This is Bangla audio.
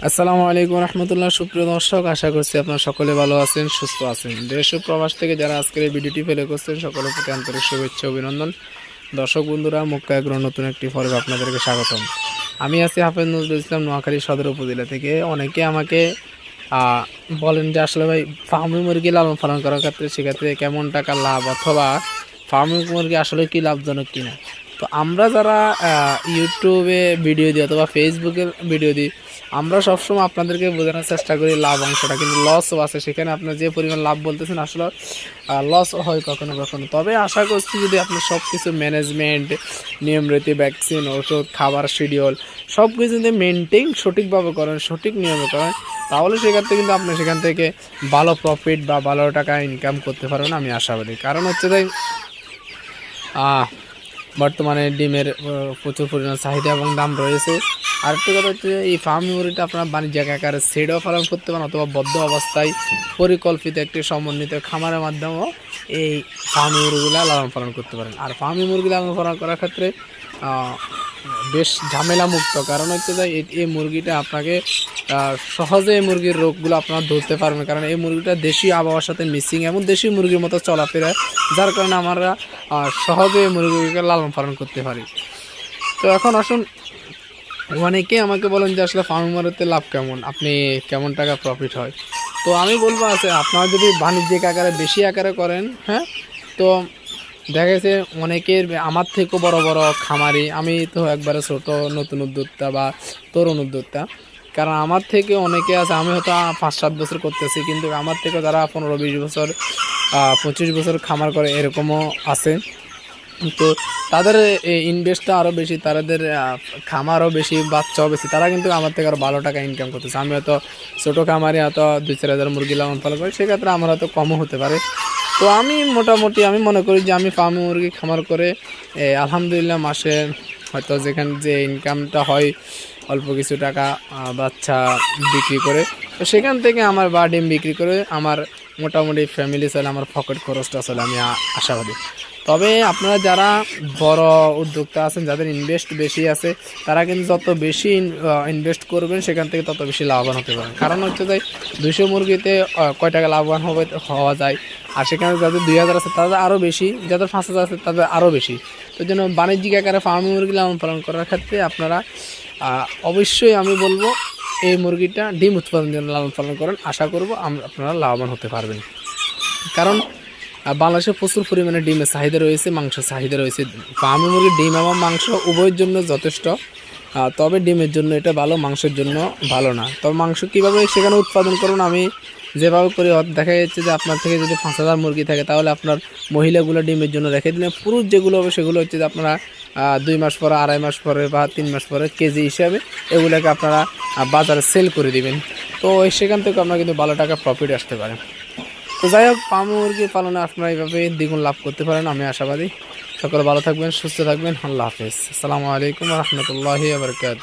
আসসালামু আলাইকুম রহমতুল্লাহ। সুপ্রিয় দর্শক, আশা করছি আপনারা সকলে ভালো আছেন, সুস্থ আছেন। দেশ ও প্রবাস থেকে যারা আজকের এই ভিডিওটি ফেলে করছেন সকলের প্রতি আন্তরিক শুভেচ্ছা অভিনন্দন। দর্শক বন্ধুরা, মুক্কা এগ্রো নতুন একটি পর্বে আপনাদেরকে স্বাগতম। আমি আছি হাফেজ নজরুল ইসলাম, নোয়াখালী সদর উপজেলা থেকে। অনেকে আমাকে বলেন যে আসলে ভাই ফার্মি মুরগি লালন পালন করার ক্ষেত্রে সেক্ষেত্রে কেমন টাকা লাভ, অথবা ফার্মি মুরগি আসলে কি লাভজনক কিনা। তো আমরা যারা ইউটিউবে ভিডিও দিই অথবা ফেসবুকে ভিডিও দিই, আমরা সবসময় আপনাদেরকে বোঝানোর চেষ্টা করি লাভ অংশটা, কিন্তু লসও আছে সেখানে। আপনার যে পরিমাণ লাভ বলতেছেন আসলে লস হয় কখনো কখনো। তবে আশা করছি যদি আপনি সব কিছু ম্যানেজমেন্ট, নিয়ম রীতি, ভ্যাকসিন, ওষুধ, খাবার শিডিউল সব কিছু যদি মেনটেন সঠিকভাবে করেন, সঠিক নিয়মে করেন, তাহলে সেক্ষেত্রে কিন্তু আপনি সেখান থেকে ভালো প্রফিট বা ভালো টাকা ইনকাম করতে পারবেন, আমি আশাবাদী। কারণ হচ্ছে তাই বর্তমানে ডিমের প্রচুর পরিমাণ চাহিদা এবং দাম রয়েছে। আরেকটি কথা হচ্ছে এই ফার্মি মুরগিটা আপনার বাণিজ্যিক আকারে সেডও পালন করতে পারেন, অথবা বদ্ধ অবস্থায় পরিকল্পিত একটি সমন্বিত খামারের মাধ্যমেও এই ফার্মি মুরগিগুলো লালন পালন করতে পারেন। আর ফার্মি মুরগি লালন পালন করার ক্ষেত্রে বেশ ঝামেলা মুক্ত। কারণ হচ্ছে যে এই মুরগিটা আপনাকে সহজে এই মুরগির রোগগুলো আপনারা ধরতে পারবেন, কারণ এই মুরগিটা দেশি আবহাওয়ার সাথে মিক্সিং এবং দেশি মুরগির মতো চলাফেরা, যার কারণে আমরা সহজে এই মুরগিকে লালন পালন করতে পারি। তো এখন আসুন, অনেকে আমাকে বলেন যে আসলে ফার্মিং মুরগিতে লাভ কেমন, আপনি কেমন টাকা প্রফিট হয়। তো আমি বলবো আছে আপনারা যদি বাণিজ্যিক আকারে বেশি আকারে করেন, হ্যাঁ, তো দেখা গেছে অনেকের আমার থেকেও বড় বড় খামারি, আমি তো একবারে ছোট নতুন উদ্যোক্তা বা তরুণ উদ্যোক্তা। কারণ আমার থেকে অনেকে আছে, আমি হয়তো 5-7 বছর করতেছি, কিন্তু আমার থেকে যারা 15-20 বছর 25 বছর খামার করে এরকমও আছে। তো তাদের ইনভেস্টটা আরও বেশি, তাদের খামারও বেশি, বাচ্চাও বেশি, তারা কিন্তু আমার থেকে আরও ভালো টাকা ইনকাম করতেছে। আমি হয়তো ছোটো খামারে হয়তো 2-4 হাজার মুরগি লালন পালন করি, সেক্ষেত্রে আমার হয়তো কমও হতে পারে। তো আমি মোটামুটি আমি মনে করি যে আমি ফার্মি মুরগি খামার করে আলহামদুলিল্লাহ মাসে হয়তো যেখানে যে ইনকামটা হয় অল্প কিছু টাকা বাচ্চা বিক্রি করে, তো সেখান থেকে আমার বা ডিম বিক্রি করে আমার মোটামুটি ফ্যামিলি চলে, আমার পকেট খরচটা চলে, আমি আশাবাদী। তবে আপনারা যারা বড় উদ্যোক্তা আছেন, যাদের ইনভেস্ট বেশি আছে, তারা কিন্তু যত বেশি ইনভেস্ট করবেন সেখান থেকে তত বেশি লাভবান হতে পারেন। কারণ হচ্ছে যে 200 মুরগিতে কয় টাকা লাভবান হওয়া যায়, আর সেখানে যাদের 2000 আছে তাদের আরও বেশি, যাদের 5000 আছে তাদের আরও বেশি। তো জন্য বাণিজ্যিক আকারে ফার্মি মুরগি লালন পালন করার ক্ষেত্রে আপনারা অবশ্যই আমি বলবো এই মুরগিটা ডিম উৎপাদনের জন্য লালন পালন করেন। আশা করব আপনারা লাভবান হতে পারবেন। কারণ বাংলাদেশে প্রচুর পরিমাণে ডিমের চাহিদা রয়েছে, মাংসের চাহিদা রয়েছে। ফার্মি মুরগির ডিম এবং মাংস উভয়ের জন্য যথেষ্ট, তবে ডিমের জন্য এটা ভালো, মাংসের জন্য ভালো না। তবে মাংস কীভাবে সেখানে উৎপাদন করুন, আমি যেভাবে করি দেখা যাচ্ছে যে আপনার থেকে যদি 5000 মুরগি থাকে, তাহলে আপনার মহিলাগুলো ডিমের জন্য রেখে দিলে পুরুষ যেগুলো হবে সেগুলো হচ্ছে যে আপনারা 2 মাস পরে, 2.5 মাস পরে বা 3 মাস পরে কেজি হিসাবে এগুলোকে আপনারা বাজারে সেল করে দিবেন। তো সেখান থেকে আপনারা কিন্তু ভালো টাকা প্রফিট আসতে পারে। তো যাই হোক, ফার্মি মুরগি পালনে আপনারা এইভাবে দ্বিগুণ লাভ করতে পারেন, আমি আশাবাদী। সকলে ভালো থাকবেন, সুস্থ থাকবেন। আল্লাহ হাফেজ। আসসালামু আলাইকুম রহমতুল্লাহি ওয়া বারাকাতুহু।